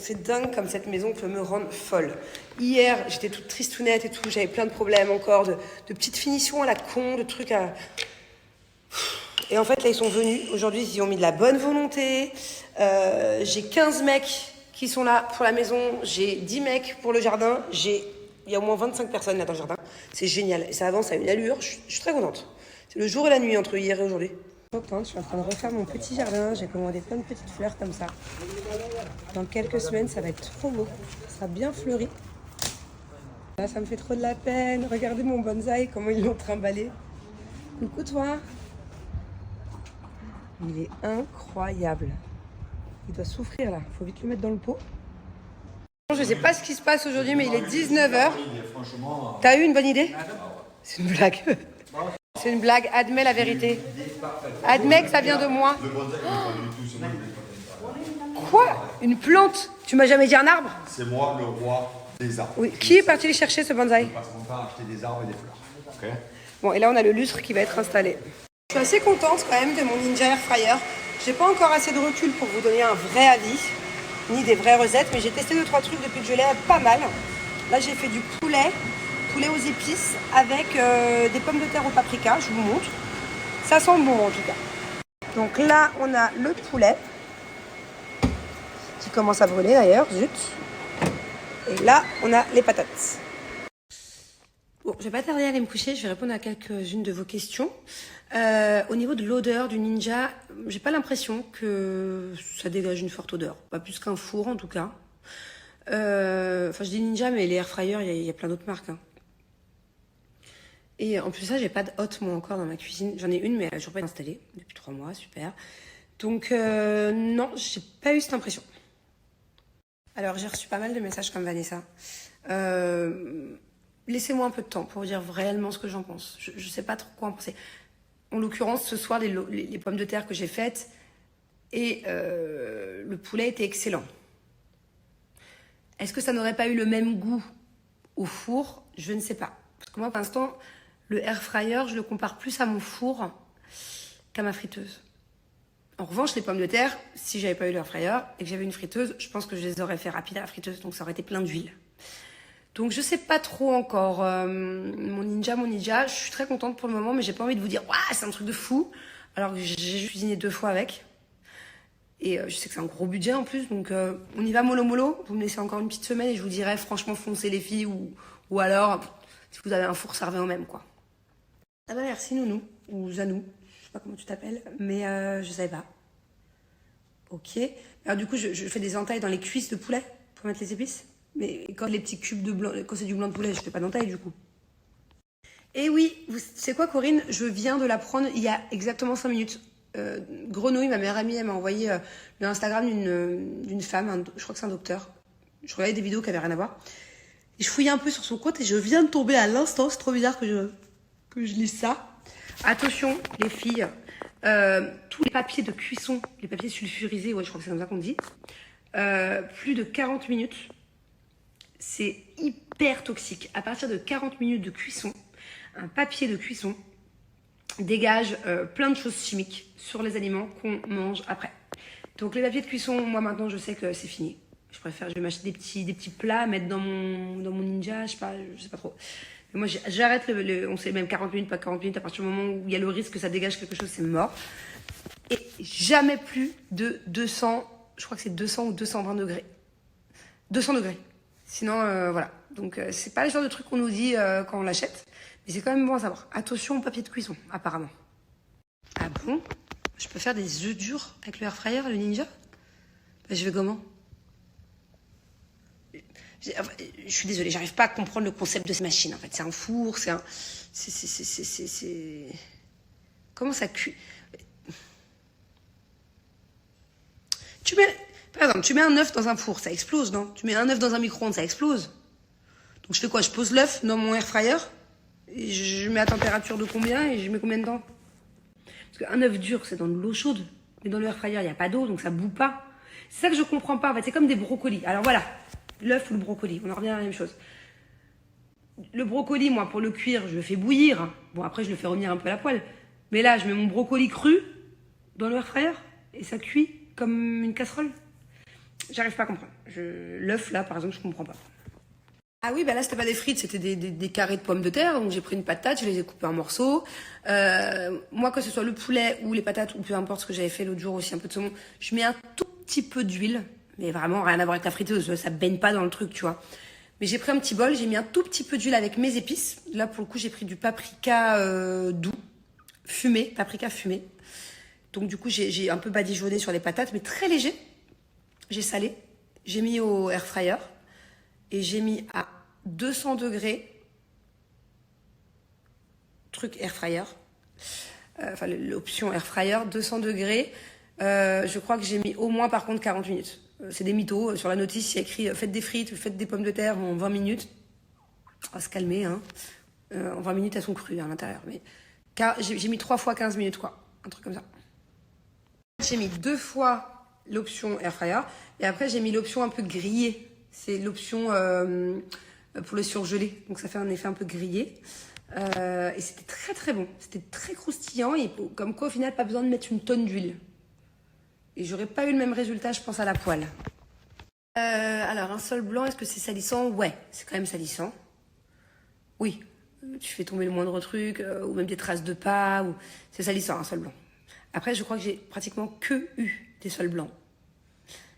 c'est dingue comme cette maison peut me rendre folle. Hier, j'étais toute tristounette et tout, j'avais plein de problèmes encore, de petites finitions à la con, de trucs à... Et en fait, là, ils sont venus. Aujourd'hui, ils y ont mis de la bonne volonté. J'ai 15 mecs qui sont là pour la maison. J'ai 10 mecs pour le jardin. Il y a au moins 25 personnes là dans le jardin. C'est génial. Et ça avance à une allure. Je suis très contente. C'est le jour et la nuit entre hier et aujourd'hui. Je suis en train de refaire mon petit jardin. J'ai commandé plein de petites fleurs comme ça. Dans quelques semaines, ça va être trop beau. Ça sera bien fleuri. Là, ça me fait trop de la peine. Regardez mon bonsaï, comment ils l'ont trimballé. Coucou toi. Il est incroyable. Il doit souffrir là. Faut vite le mettre dans le pot. Je sais pas ce qui se passe aujourd'hui, mais il est 19h. T'as eu une bonne idée? C'est une blague. C'est une blague. Admets la vérité. Admets que ça vient de moi. Quoi? Une plante? Tu m'as jamais dit un arbre? C'est moi le roi des arbres. Oui. Qui est parti les chercher ce bonsaï? Je passe mon temps à acheter des arbres et des fleurs. Okay. Bon, et là on a le lustre qui va être installé. Je suis assez contente quand même de mon Ninja Air Fryer. J'ai pas encore assez de recul pour vous donner un vrai avis, ni des vraies recettes, mais j'ai testé 2-3 trucs depuis que je l'ai, pas mal. Là j'ai fait du poulet aux épices avec des pommes de terre au paprika, je vous montre. Ça sent bon en tout cas. Donc là on a le poulet, qui commence à brûler d'ailleurs, zut. Et là on a les patates. Bon, je vais pas tarder à aller me coucher, je vais répondre à quelques-unes de vos questions. Au niveau de l'odeur du Ninja, j'ai pas l'impression que ça dégage une forte odeur. Pas plus qu'un four en tout cas. Enfin, je dis Ninja, mais les air fryers, il y a plein d'autres marques. Hein. Et en plus de ça, j'ai pas de hotte moi encore dans ma cuisine. J'en ai une, mais elle n'a toujours pas été installée depuis 3 mois, super. Donc non, j'ai pas eu cette impression. Alors j'ai reçu pas mal de messages comme Vanessa. Laissez-moi un peu de temps pour vous dire réellement ce que j'en pense. Je sais pas trop quoi en penser. En l'occurrence, ce soir, les pommes de terre que j'ai faites et le poulet était excellent. Est-ce que ça n'aurait pas eu le même goût au four? Je ne sais pas. Parce que moi, pour l'instant, le air fryer, je le compare plus à mon four qu'à ma friteuse. En revanche, les pommes de terre, si j'avais pas eu l'air fryer et que j'avais une friteuse, je pense que je les aurais fait rapide à la friteuse, donc ça aurait été plein d'huile. Donc je sais pas trop encore. Mon Ninja, je suis très contente pour le moment, mais j'ai pas envie de vous dire « Waouh, c'est un truc de fou !» alors que j'ai cuisiné 2 fois avec. Et je sais que c'est un gros budget en plus, donc on y va mollo. Vous me laissez encore une petite semaine et je vous dirai franchement foncez les filles ou alors, si vous avez un four, ça revient au même quoi. Ah bah merci Nounou, ou Zanou, je sais pas comment tu t'appelles, mais je savais pas. Ok. Alors du coup, je fais des entailles dans les cuisses de poulet pour mettre les épices. Mais quand les petits cubes de blanc, quand c'est du blanc de poulet, je fais pas d'entaille du coup. Et oui, c'est quoi Corinne? Je viens de la prendre il y a exactement 5 minutes. Grenouille, ma meilleure amie, elle m'a envoyé le Instagram d'une femme, je crois que c'est un docteur. Je regardais des vidéos qui n'avaient rien à voir. Et je fouillais un peu sur son compte et je viens de tomber à l'instant, c'est trop bizarre que je lise ça. Attention les filles, tous les papiers de cuisson, les papiers sulfurisés, ouais je crois que c'est comme ça qu'on dit, plus de 40 minutes. C'est hyper toxique. À partir de 40 minutes de cuisson, un papier de cuisson dégage plein de choses chimiques sur les aliments qu'on mange après. Donc les papiers de cuisson, moi maintenant je sais que c'est fini. Je vais m'acheter des petits plats à mettre dans mon Ninja, je sais pas trop. Mais moi j'arrête on sait même 40 minutes, pas 40 minutes, à partir du moment où il y a le risque que ça dégage quelque chose, c'est mort. Et jamais plus de 200, je crois que c'est 200 ou 220 degrés. 200 degrés. Sinon, voilà. Donc, c'est pas le genre de truc qu'on nous dit quand on l'achète. Mais c'est quand même bon à savoir. Attention au papier de cuisson, apparemment. Ah bon? Je peux faire des œufs durs avec le air fryer, le Ninja? Ben, je vais comment? Je suis désolée, j'arrive pas à comprendre le concept de cette machine, en fait. C'est un four, c'est un... C'est... Comment ça cuit? Par exemple, tu mets un œuf dans un four, ça explose, non? Tu mets un œuf dans un micro-ondes, ça explose. Donc je fais quoi? Je pose l'œuf dans mon air fryer, et je mets à température de combien et je mets combien de temps? Parce qu'un œuf dur, c'est dans de l'eau chaude. Mais dans le air fryer, il n'y a pas d'eau, donc ça bout pas. C'est ça que je comprends pas, en fait. C'est comme des brocolis. Alors voilà, l'œuf ou le brocoli, on en revient à la même chose. Le brocoli, moi, pour le cuire, je le fais bouillir. Bon, après, je le fais revenir un peu à la poêle. Mais là, je mets mon brocoli cru dans le air fryer et ça cuit comme une casserole. J'arrive pas à comprendre. L'œuf, là, par exemple, je comprends pas. Ah oui, bah là, c'était pas des frites, c'était des carrés de pommes de terre. Donc, j'ai pris une patate, je les ai coupées en morceaux. Moi, que ce soit le poulet ou les patates, ou peu importe ce que j'avais fait l'autre jour aussi, un peu de saumon, je mets un tout petit peu d'huile. Mais vraiment, rien à voir avec la friteuse, ça baigne pas dans le truc, tu vois. Mais j'ai pris un petit bol, j'ai mis un tout petit peu d'huile avec mes épices. Là, pour le coup, j'ai pris du paprika doux, fumé, paprika fumé. Donc, du coup, j'ai un peu badigeonné sur les patates, mais très léger. J'ai salé, j'ai mis au air fryer et j'ai mis à 200 degrés, truc air fryer, enfin l'option air fryer, 200 degrés. Je crois que j'ai mis au moins par contre 40 minutes. C'est des mythos. Sur la notice, il y a écrit faites des frites, faites des pommes de terre en 20 minutes. On va se calmer, hein. En 20 minutes, elles sont crues à l'intérieur. Mais j'ai mis 3 fois 15 minutes, quoi. Un truc comme ça. J'ai mis 2 fois l'option air fryer et après j'ai mis l'option un peu grillée. C'est l'option pour le surgelé. Donc ça fait un effet un peu grillé. Et c'était très très bon. C'était très croustillant et comme quoi au final pas besoin de mettre une tonne d'huile. Et j'aurais pas eu le même résultat je pense à la poêle. Alors un sol blanc, est-ce que c'est salissant? Ouais, c'est quand même salissant. Oui, tu fais tomber le moindre truc ou même des traces de pas. C'est salissant un sol blanc. Après je crois que j'ai pratiquement que eu des sols blancs.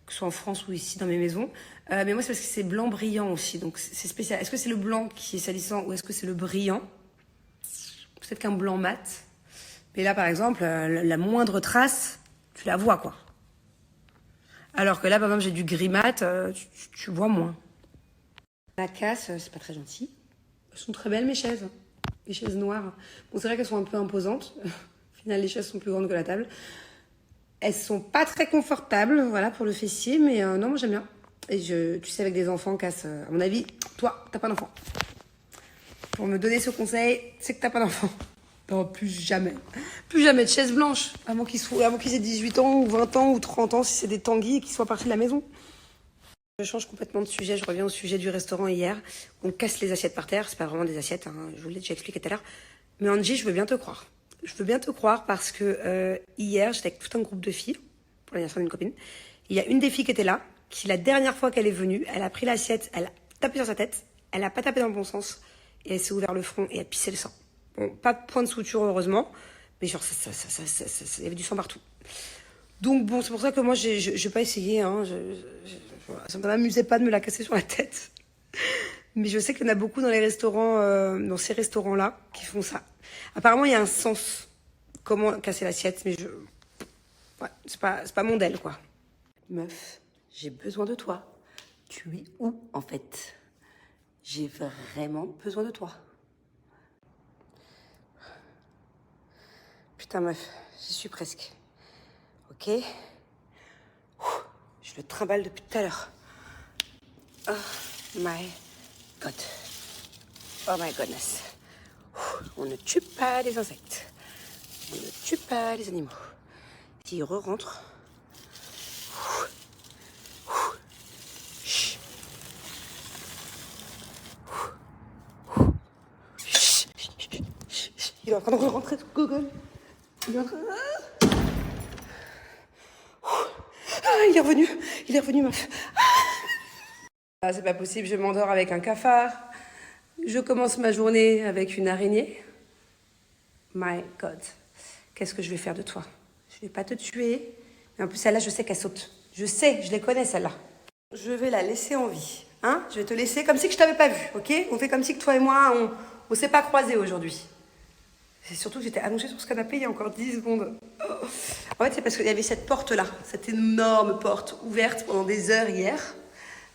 Que ce soit en France ou ici dans mes maisons. Mais moi, c'est parce que c'est blanc brillant aussi. Donc, c'est spécial. Est-ce que c'est le blanc qui est salissant ou est-ce que c'est le brillant? Peut-être qu'un blanc mat. Mais là, par exemple, la moindre trace, tu la vois, quoi. Alors que là, par exemple, j'ai du gris mat, tu vois moins. La casse, c'est pas très gentil. Elles sont très belles, mes chaises. Les chaises noires. Bon, c'est vrai qu'elles sont un peu imposantes. Au final, les chaises sont plus grandes que la table. Elles sont pas très confortables, voilà, pour le fessier, mais non, moi j'aime bien. Et tu sais, avec des enfants, Cass, à mon avis, toi, t'as pas d'enfant. Pour me donner ce conseil, c'est que t'as pas d'enfant. Non, plus jamais. Plus jamais de chaise blanche, avant qu'ils aient 18 ans, ou 20 ans, ou 30 ans, si c'est des tanguis, et qu'ils soient partis de la maison. Je change complètement de sujet, je reviens au sujet du restaurant hier. On casse les assiettes par terre, c'est pas vraiment des assiettes, hein, je vous l'ai déjà expliqué tout à l'heure. Mais Angie, je veux bien te croire. Je veux bien te croire parce que hier, j'étais avec tout un groupe de filles pour l'anniversaire d'une copine. Il y a une des filles qui était là, qui la dernière fois qu'elle est venue, elle a pris l'assiette, elle a tapé sur sa tête, elle a pas tapé dans le bon sens, et elle s'est ouvert le front et a pissé le sang. Bon, pas de point de suture heureusement, mais genre il y avait du sang partout. Donc bon, c'est pour ça que moi je vais pas essayer, hein, ça ne m'amusait pas de me la casser sur la tête. Mais je sais qu'il y en a beaucoup dans les restaurants, dans ces restaurants-là, qui font ça. Apparemment, il y a un sens. Comment casser l'assiette, mais ouais, c'est pas mon modèle, quoi. Meuf, j'ai besoin de toi. Tu es où, en fait? J'ai vraiment besoin de toi. Putain, meuf, j'y suis presque. Ok? Je le trimballe depuis tout à l'heure. Oh my God. Oh my goodness. On ne tue pas les insectes. On ne tue pas les animaux. S'ils re-rentrent. Il est en train de re-rentrer tout Google. Il est en train... il est revenu, meuf. Ah, c'est pas possible, je m'endors avec un cafard. Je commence ma journée avec une araignée. My God. Qu'est-ce que je vais faire de toi? Je vais pas te tuer. Mais en plus, celle-là, je sais qu'elle saute. Je sais, je les connais, celle-là. Je vais la laisser en vie. Hein? Je vais te laisser comme si je t'avais pas vu, ok? On fait comme si que toi et moi, on s'est pas croisés aujourd'hui. C'est surtout que j'étais allongée sur ce canapé il y a encore 10 secondes. Oh. En fait, c'est parce qu'il y avait cette porte-là, cette énorme porte ouverte pendant des heures hier.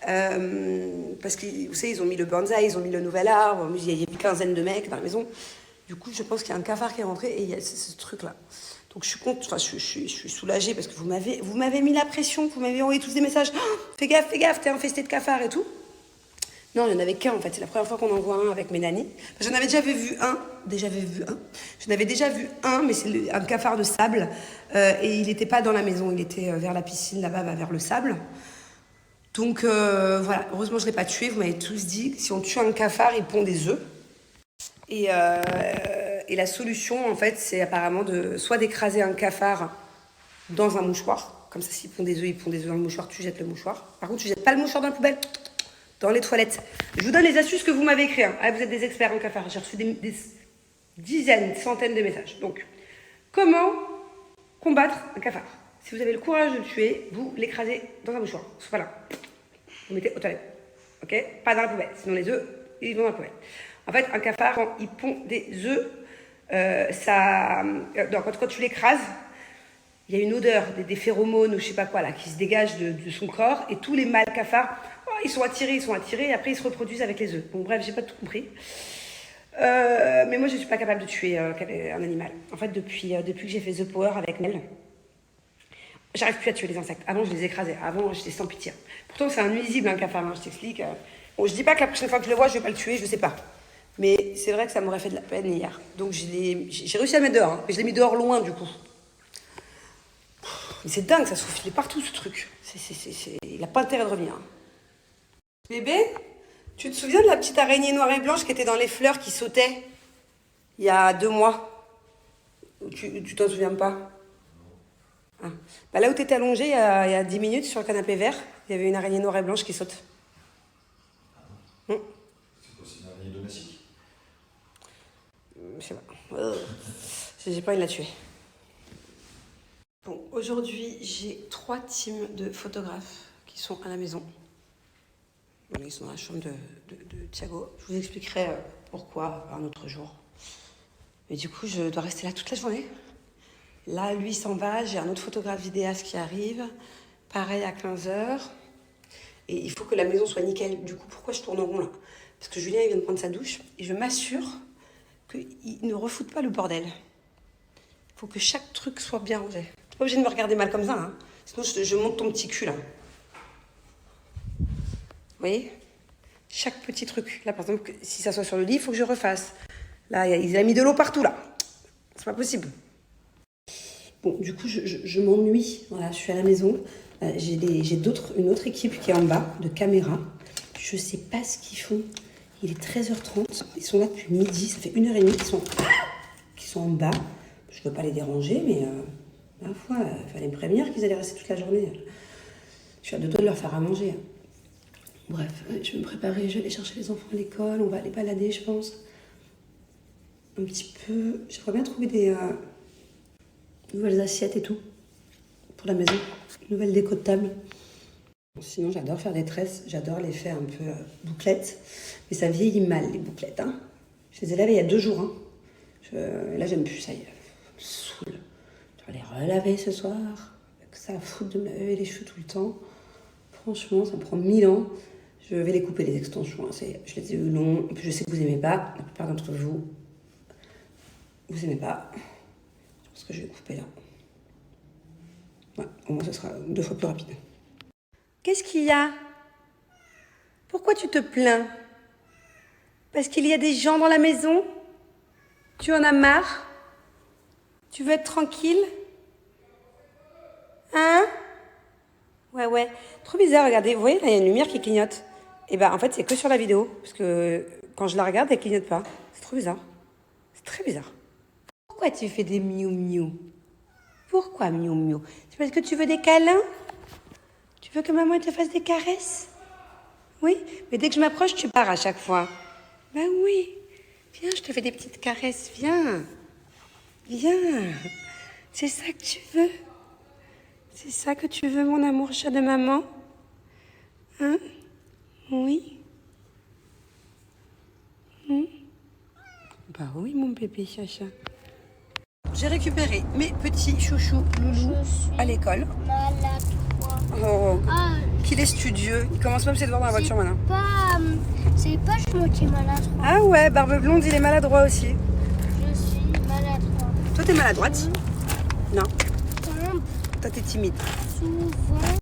Parce que, vous savez, ils ont mis le bonsaï, ils ont mis le nouvel arbre, il y a une quinzaine de mecs dans la maison. Du coup, je pense qu'il y a un cafard qui est rentré et il y a ce truc-là. Donc, je suis soulagée parce que vous m'avez mis la pression, vous m'avez envoyé tous des messages. Oh, fais gaffe, t'es infesté de cafards et tout. Non, il n'y en avait qu'un en fait. C'est la première fois qu'on en voit un avec mes nannies. J'en avais déjà vu un. J'en avais déjà vu un, mais c'est un cafard de sable. Et il n'était pas dans la maison, il était vers la piscine là-bas, vers le sable. Donc voilà, heureusement je ne l'ai pas tué. Vous m'avez tous dit que si on tue un cafard, il pond des œufs. Et la solution, en fait, c'est apparemment soit d'écraser un cafard dans un mouchoir. Comme ça, s'ils pondent des œufs dans le mouchoir, tu jettes le mouchoir. Par contre, tu jettes pas le mouchoir dans la poubelle, dans les toilettes. Je vous donne les astuces que vous m'avez écrites. Hein. Ah, vous êtes des experts en cafard. J'ai reçu des dizaines, centaines de messages. Donc, comment combattre un cafard? Si vous avez le courage de le tuer, vous l'écrasez dans un mouchoir. Voilà. Vous mettez aux toilettes. Ok? Pas dans la poubelle. Sinon, les œufs, ils vont dans la poubelle. En fait, un cafard, quand il pond des œufs, quand tu l'écrases, il y a une odeur, des phéromones ou je sais pas quoi là, qui se dégagent de son corps, et tous les mâles cafards, ils sont attirés, et après ils se reproduisent avec les œufs. Bon bref, j'ai pas tout compris. Mais moi je suis pas capable de tuer un animal. En fait, depuis que j'ai fait The Power avec Mel, j'arrive plus à tuer les insectes. Avant je les écrasais, avant j'étais sans pitié. Pourtant c'est un nuisible un cafard, hein, je t'explique. Bon, je dis pas que la prochaine fois que je le vois, je vais pas le tuer, je sais pas. Mais c'est vrai que ça m'aurait fait de la peine hier. Donc j'ai réussi à le mettre dehors, hein, mais je l'ai mis dehors loin du coup. Mais c'est dingue, ça souffle, il est partout ce truc. Il n'a pas intérêt de revenir. Bébé, tu te souviens de la petite araignée noire et blanche qui était dans les fleurs, qui sautait il y a 2 mois? Tu t'en souviens pas? Ah. Bah, là où tu étais allongée il y a 10 minutes sur le canapé vert, il y avait une araignée noire et blanche qui saute. C'est quoi, c'est une araignée domestique? Je sais pas. J'ai pas envie de la tuer. Bon, aujourd'hui, j'ai 3 teams de photographes qui sont à la maison. Ils sont dans la chambre de Thiago. Je vous expliquerai pourquoi un autre jour. Mais du coup, je dois rester là toute la journée. Là, lui s'en va. J'ai un autre photographe vidéaste qui arrive. Pareil à 15h. Et il faut que la maison soit nickel. Du coup, pourquoi je tourne en rond là? Parce que Julien, il vient de prendre sa douche. Et je m'assure qu'il ne refoute pas le bordel. Il faut que chaque truc soit bien rangé. Tu n'es pas obligé de me regarder mal comme ça. Hein. Sinon, je monte ton petit cul là. Vous voyez? Chaque petit truc. Là, par exemple, si ça soit sur le lit, il faut que je refasse. Là, il a mis de l'eau partout, là. C'est pas possible. Bon, du coup, je m'ennuie. Voilà, je suis à la maison. J'ai une autre équipe qui est en bas, de caméra. Je sais pas ce qu'ils font. Il est 13h30. Ils sont là depuis midi. Ça fait 1h30 qu'ils sont en bas. Je veux pas les déranger, mais la fois, il fallait me prévenir qu'ils allaient rester toute la journée. Je suis à 2 doigts de leur faire à manger. Bref, je vais me préparer, je vais aller chercher les enfants à l'école, on va aller balader, je pense. Un petit peu. J'aimerais bien trouver des nouvelles assiettes et tout pour la maison. Nouvelle déco de table. Sinon, j'adore faire des tresses, j'adore les faire un peu bouclettes. Mais ça vieillit mal, les bouclettes. Hein. Je les ai lavées il y a 2 jours. Hein. Là, j'aime plus ça. Ça me saoule. Je vais les relaver ce soir. Que ça a foutre de me laver les cheveux tout le temps. Franchement, ça me prend 1000 ans. Je vais les couper, les extensions. Hein. Je les ai eu longs. En plus, je sais que vous n'aimez pas. La plupart d'entre vous, vous n'aimez pas. Je pense que je vais couper là. Ouais, au moins, ce sera 2 fois plus rapide. Qu'est-ce qu'il y a? Pourquoi tu te plains? Parce qu'il y a des gens dans la maison? Tu en as marre? Tu veux être tranquille? Hein? Ouais. Trop bizarre, regardez. Vous voyez, là, il y a une lumière qui clignote. Et ben, en fait, c'est que sur la vidéo. Parce que quand je la regarde, elle clignote pas. C'est trop bizarre. C'est très bizarre. Pourquoi tu fais des miou-miou? Pourquoi miou-miou? C'est parce que tu veux des câlins? Tu veux que maman te fasse des caresses? Oui? Mais dès que je m'approche, tu pars à chaque fois. Ben oui. Viens, je te fais des petites caresses. Viens. C'est ça que tu veux? C'est ça que tu veux, mon amour chat de maman? Hein? Oui? Bah oui, mon bébé chacha. J'ai récupéré mes petits chouchous loulous à l'école. Oh, qu'il est studieux. Il commence même ses devoirs dans la voiture maintenant. C'est pas moi qui est maladroit. Ah ouais, Barbe Blonde, il est maladroit aussi. Je suis maladroit. Toi, t'es maladroite? Non. Quand Toi, t'es timide. souvent.